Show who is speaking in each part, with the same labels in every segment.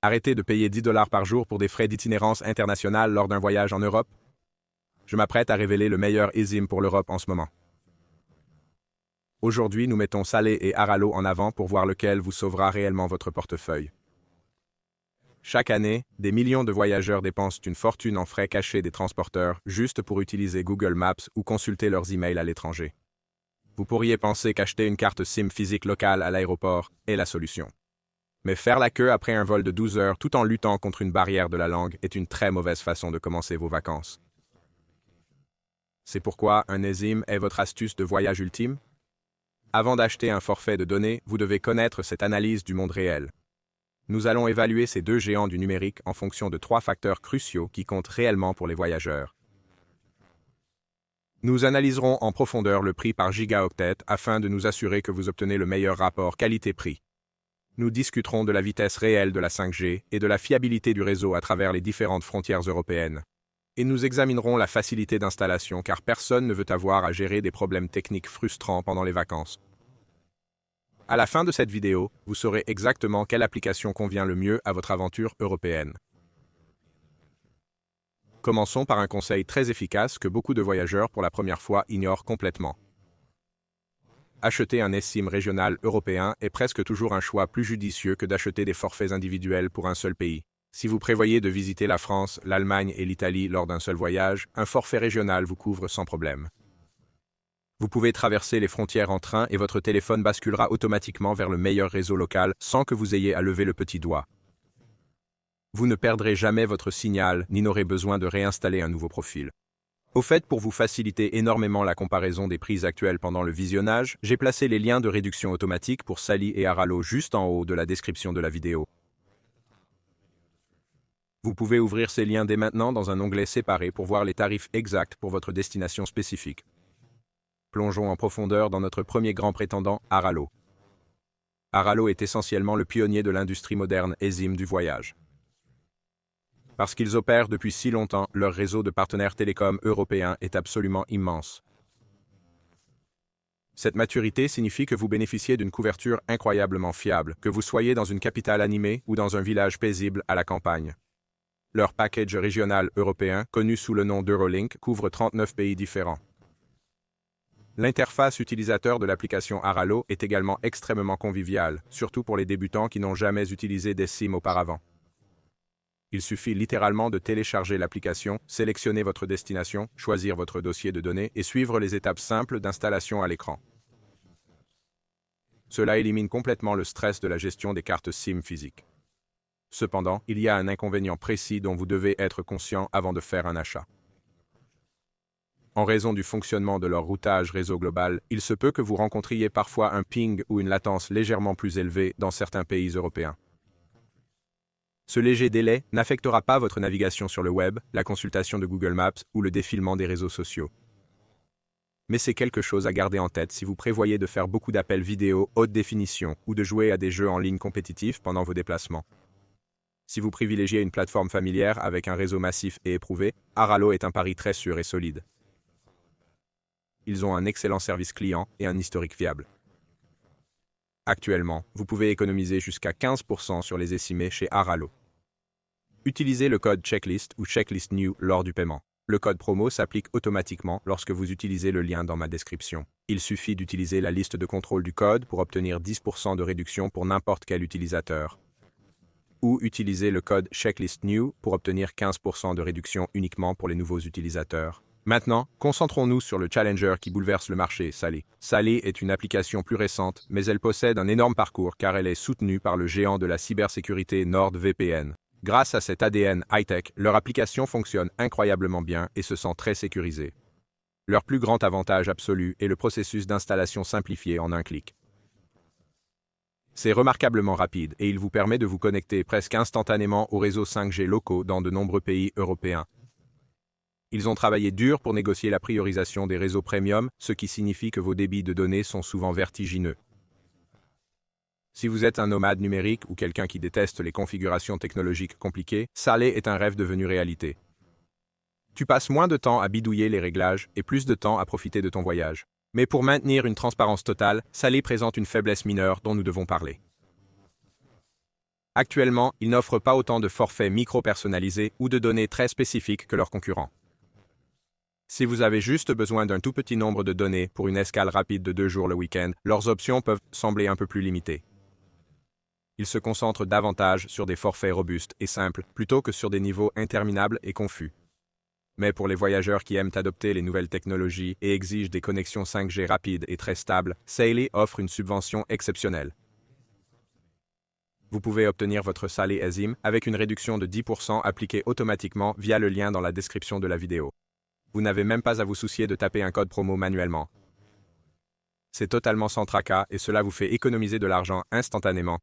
Speaker 1: Arrêter de payer 10 $ par jour pour des frais d'itinérance internationale lors d'un voyage en Europe? Je m'apprête à révéler le meilleur eSIM pour l'Europe en ce moment. Aujourd'hui, nous mettons Salé et Aralo en avant pour voir lequel vous sauvera réellement votre portefeuille. Chaque année, des millions de voyageurs dépensent une fortune en frais cachés des transporteurs juste pour utiliser Google Maps ou consulter leurs emails à l'étranger. Vous pourriez penser qu'acheter une carte SIM physique locale à l'aéroport est la solution. Mais faire la queue après un vol de 12 heures tout en luttant contre une barrière de la langue est une très mauvaise façon de commencer vos vacances. C'est pourquoi un eSIM est votre astuce de voyage ultime? Avant d'acheter un forfait de données, vous devez connaître cette analyse du monde réel. Nous allons évaluer ces deux géants du numérique en fonction de 3 facteurs cruciaux qui comptent réellement pour les voyageurs. Nous analyserons en profondeur le prix par gigaoctet afin de nous assurer que vous obtenez le meilleur rapport qualité-prix. Nous discuterons de la vitesse réelle de la 5G et de la fiabilité du réseau à travers les différentes frontières européennes. Et nous examinerons la facilité d'installation car personne ne veut avoir à gérer des problèmes techniques frustrants pendant les vacances. À la fin de cette vidéo, vous saurez exactement quelle application convient le mieux à votre aventure européenne. Commençons par un conseil très efficace que beaucoup de voyageurs pour la première fois ignorent complètement. Acheter un eSIM régional européen est presque toujours un choix plus judicieux que d'acheter des forfaits individuels pour un seul pays. Si vous prévoyez de visiter la France, l'Allemagne et l'Italie lors d'un seul voyage, un forfait régional vous couvre sans problème. Vous pouvez traverser les frontières en train et votre téléphone basculera automatiquement vers le meilleur réseau local sans que vous ayez à lever le petit doigt. Vous ne perdrez jamais votre signal ni n'aurez besoin de réinstaller un nouveau profil. Au fait, pour vous faciliter énormément la comparaison des prix actuels pendant le visionnage, j'ai placé les liens de réduction automatique pour Sali et Aralo juste en haut de la description de la vidéo. Vous pouvez ouvrir ces liens dès maintenant dans un onglet séparé pour voir les tarifs exacts pour votre destination spécifique. Plongeons en profondeur dans notre premier grand prétendant, Aralo. Aralo est essentiellement le pionnier de l'industrie moderne eSIM du voyage. Parce qu'ils opèrent depuis si longtemps, leur réseau de partenaires télécoms européens est absolument immense. Cette maturité signifie que vous bénéficiez d'une couverture incroyablement fiable, que vous soyez dans une capitale animée ou dans un village paisible à la campagne. Leur package régional européen, connu sous le nom d'Eurolink, couvre 39 pays différents. L'interface utilisateur de l'application Aralo est également extrêmement conviviale, surtout pour les débutants qui n'ont jamais utilisé des SIM auparavant. Il suffit littéralement de télécharger l'application, sélectionner votre destination, choisir votre dossier de données et suivre les étapes simples d'installation à l'écran. Cela élimine complètement le stress de la gestion des cartes SIM physiques. Cependant, il y a un inconvénient précis dont vous devez être conscient avant de faire un achat. En raison du fonctionnement de leur routage réseau global, il se peut que vous rencontriez parfois un ping ou une latence légèrement plus élevée dans certains pays européens. Ce léger délai n'affectera pas votre navigation sur le web, la consultation de Google Maps ou le défilement des réseaux sociaux. Mais c'est quelque chose à garder en tête si vous prévoyez de faire beaucoup d'appels vidéo haute définition ou de jouer à des jeux en ligne compétitifs pendant vos déplacements. Si vous privilégiez une plateforme familière avec un réseau massif et éprouvé, Aralo est un pari très sûr et solide. Ils ont un excellent service client et un historique fiable. Actuellement, vous pouvez économiser jusqu'à 15% sur les eSIM chez Aralo. Utilisez le code Checklist ou Checklist New lors du paiement. Le code promo s'applique automatiquement lorsque vous utilisez le lien dans ma description. Il suffit d'utiliser la liste de contrôle du code pour obtenir 10% de réduction pour n'importe quel utilisateur. Ou utilisez le code Checklist New pour obtenir 15% de réduction uniquement pour les nouveaux utilisateurs. Maintenant, concentrons-nous sur le challenger qui bouleverse le marché, Salé. Salé est une application plus récente, mais elle possède un énorme parcours car elle est soutenue par le géant de la cybersécurité NordVPN. Grâce à cet ADN high-tech, leur application fonctionne incroyablement bien et se sent très sécurisée. Leur plus grand avantage absolu est le processus d'installation simplifié en un clic. C'est remarquablement rapide et il vous permet de vous connecter presque instantanément aux réseaux 5G locaux dans de nombreux pays européens. Ils ont travaillé dur pour négocier la priorisation des réseaux premium, ce qui signifie que vos débits de données sont souvent vertigineux. Si vous êtes un nomade numérique ou quelqu'un qui déteste les configurations technologiques compliquées, Salé est un rêve devenu réalité. Tu passes moins de temps à bidouiller les réglages et plus de temps à profiter de ton voyage. Mais pour maintenir une transparence totale, Salé présente une faiblesse mineure dont nous devons parler. Actuellement, ils n'offrent pas autant de forfaits micro-personnalisés ou de données très spécifiques que leurs concurrents. Si vous avez juste besoin d'un tout petit nombre de données pour une escale rapide de 2 jours le week-end, leurs options peuvent sembler un peu plus limitées. Ils se concentrent davantage sur des forfaits robustes et simples, plutôt que sur des niveaux interminables et confus. Mais pour les voyageurs qui aiment adopter les nouvelles technologies et exigent des connexions 5G rapides et très stables, Saley offre une subvention exceptionnelle. Vous pouvez obtenir votre Saley eSIM avec une réduction de 10% appliquée automatiquement via le lien dans la description de la vidéo. Vous n'avez même pas à vous soucier de taper un code promo manuellement. C'est totalement sans tracas et cela vous fait économiser de l'argent instantanément.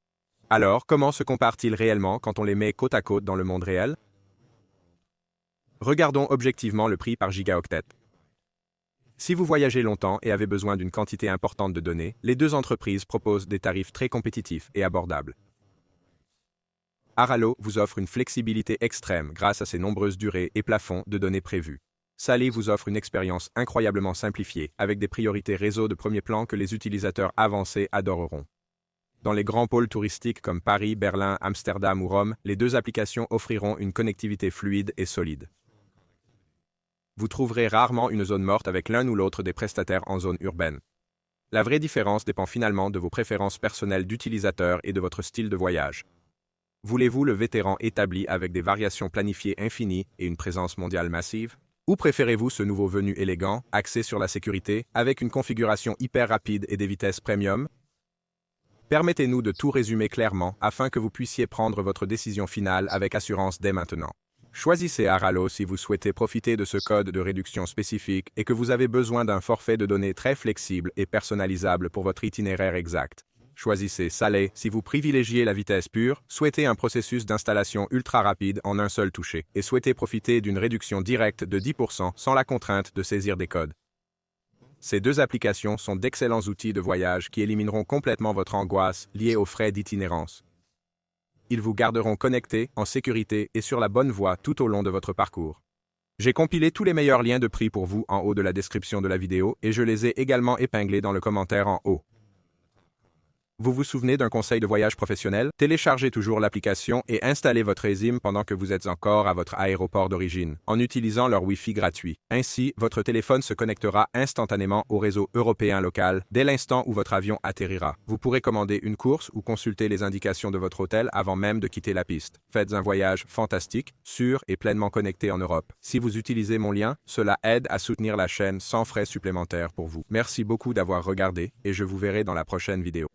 Speaker 1: Alors, comment se comparent-ils réellement quand on les met côte à côte dans le monde réel? Regardons objectivement le prix par gigaoctet. Si vous voyagez longtemps et avez besoin d'une quantité importante de données, les deux entreprises proposent des tarifs très compétitifs et abordables. Aralo vous offre une flexibilité extrême grâce à ses nombreuses durées et plafonds de données prévus. Saley vous offre une expérience incroyablement simplifiée, avec des priorités réseau de premier plan que les utilisateurs avancés adoreront. Dans les grands pôles touristiques comme Paris, Berlin, Amsterdam ou Rome, les deux applications offriront une connectivité fluide et solide. Vous trouverez rarement une zone morte avec l'un ou l'autre des prestataires en zone urbaine. La vraie différence dépend finalement de vos préférences personnelles d'utilisateur et de votre style de voyage. Voulez-vous le vétéran établi avec des variations planifiées infinies et une présence mondiale massive? Ou préférez-vous ce nouveau venu élégant, axé sur la sécurité, avec une configuration hyper rapide et des vitesses premium? Permettez-nous de tout résumer clairement afin que vous puissiez prendre votre décision finale avec assurance dès maintenant. Choisissez Aralo si vous souhaitez profiter de ce code de réduction spécifique et que vous avez besoin d'un forfait de données très flexible et personnalisable pour votre itinéraire exact. Choisissez Saley si vous privilégiez la vitesse pure, souhaitez un processus d'installation ultra rapide en un seul toucher et souhaitez profiter d'une réduction directe de 10% sans la contrainte de saisir des codes. Ces deux applications sont d'excellents outils de voyage qui élimineront complètement votre angoisse liée aux frais d'itinérance. Ils vous garderont connecté, en sécurité et sur la bonne voie tout au long de votre parcours. J'ai compilé tous les meilleurs liens de prix pour vous en haut de la description de la vidéo et je les ai également épinglés dans le commentaire en haut. Vous vous souvenez d'un conseil de voyage professionnel? Téléchargez toujours l'application et installez votre eSIM pendant que vous êtes encore à votre aéroport d'origine, en utilisant leur Wi-Fi gratuit. Ainsi, votre téléphone se connectera instantanément au réseau européen local dès l'instant où votre avion atterrira. Vous pourrez commander une course ou consulter les indications de votre hôtel avant même de quitter la piste. Faites un voyage fantastique, sûr et pleinement connecté en Europe. Si vous utilisez mon lien, cela aide à soutenir la chaîne sans frais supplémentaires pour vous. Merci beaucoup d'avoir regardé et je vous verrai dans la prochaine vidéo.